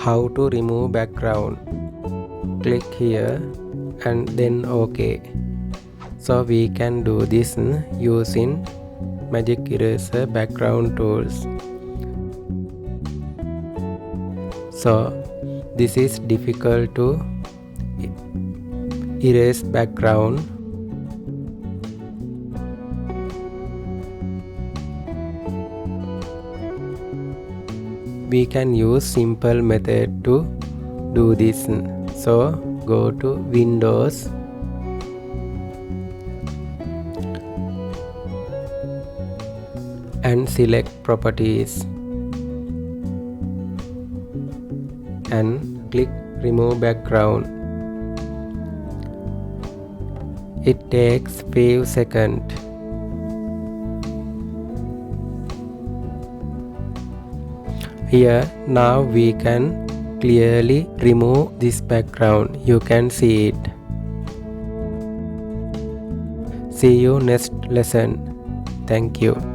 How to remove background. Click here and then OK. So we can do this using Magic Eraser background tools. So this is difficult to erase background. We can use simple method to do this. So go to Windows and select Properties and click Remove Background. It takes 5 seconds. Here now we can clearly remove this background. You can see it. See you next lesson. Thank you.